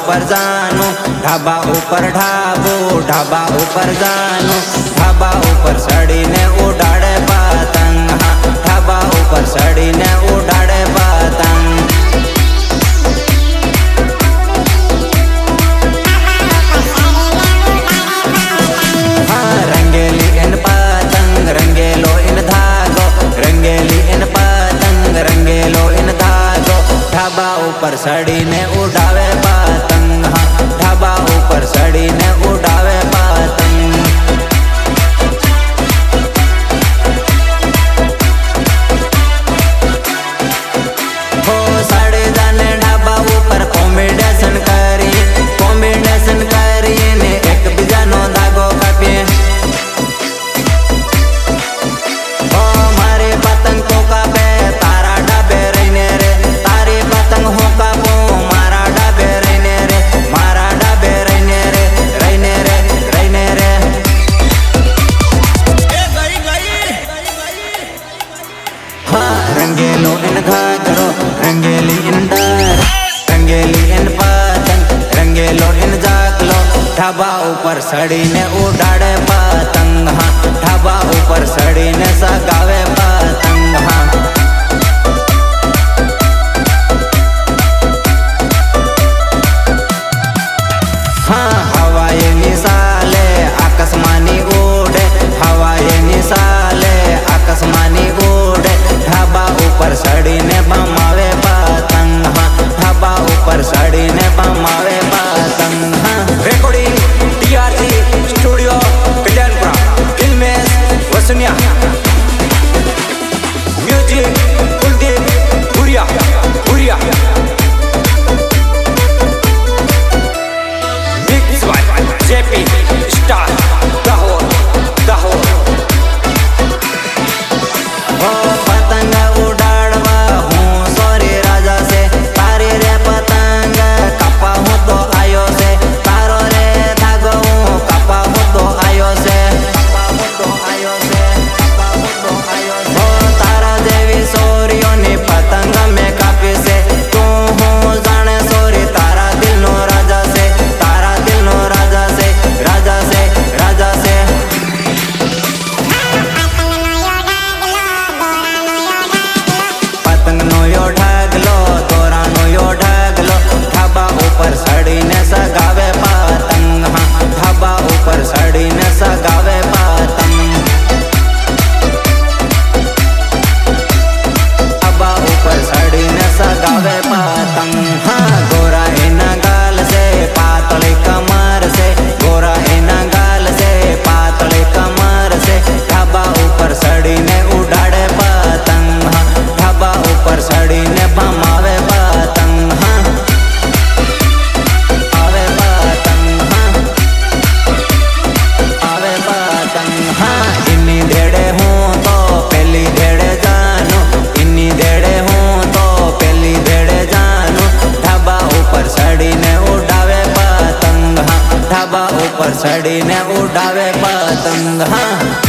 ऊपर जानू, ढाबा ऊपर ढाबो, ढाबा ऊपर जानू, ढाबा ऊपर सड़ीने उड़ाड़े पतंग, हाँ ढाबा ऊपर सड़ीने उड़ाड़े पतंग। हाँ रंगेली इन पतंग, रंगेलो इन धागो, रंगेली इन पतंग, रंगेलो इन धागो, ढाबा ऊपर सड़ीने उड़ावे पतंग, हाँ ढाबा ऊपर सड़ीने उड़ावे पतंग। हो सड़े जाने ढाबा ऊपर कॉम्बिनेशन करी, कॉम्बिनेशन करी ने एक बीजा नो धागो कापिए। हो मारी पतंग तो कापे तारा ढाबे रहीने रे, तारी पतंग हो कापो मारा ढाबे रहीने रे, मारा ढाबे रहीने रे, रहीने रे, रहीने रे। हाँ रंगेलो इन घाघरो, रंगेली इन डार, रंगेली इन पतंग, रंगेलो इन जाकलो, ढाबा ऊपर सड़ीने उड़ाड़े पतंग, हाँ ढाबा ऊपर सड़ीने सगावे पतंग, हाँ। हाँ हवाए निसाले आकाशमानी उड़े, हवाए निसाले आकाशमानी उड़े, ढाबा ऊपर सड़ीने बमावे पतंग, हाँ ढाबा ऊपर सड़ीने बमावे पतंग, हाँ। Recording TRC studio Kalyanpura, Filmesh Vasuniya, music Kuldeep Bhuriya, Bhuriya, mix by JP star Dahod, Dahod. हो पतंग उड़ाड़वा हूँ सोरी राजा से, तारी रे पतंग कपा हूँ तो आयो से, तारो रे धागो हूँ कपा हूँ तो आयो से, कपा हूँ तो आयो से, कपा हूँ तो आयो से। हो तारा देवी सोरियों ने पतंग में कापी से, तू हूँ जाने सोरी तारा दिल नो राजा से, तारा दिल नो राजा से, राजा से, राजा से। पतंग नो यो ढागलो, तोरा नो यो ढागलो, ढाबा ऊपर सड़ीने सगावे पतंग, हाँ ढाबा ऊपर सड़ीने सगावे पतंग, ढाबा ऊपर सड़ीने सगावे पतंग। हाँ गोरा इना गाल से पातली कमर से, गोरा इना गाल से पातली कमर से, ढाबा ऊपर सड़ीने उड़ाड़े पतंग, हाँ ढाबा ऊपर सड़ीने बमावे पतंग, हाँ आवे पतंग, हाँ आवे पतंग, हाँ। इन्नी धेड़े हूँ तो पहली धेड़े जानू, इन्नी धेड़े हूँ तो पहली धेड़े जानू, ढाबा ऊपर सड़ीने उड़ावे पतंग, हाँ ढाबा ऊपर सड़ीने उड़ावे पतंग, हाँ।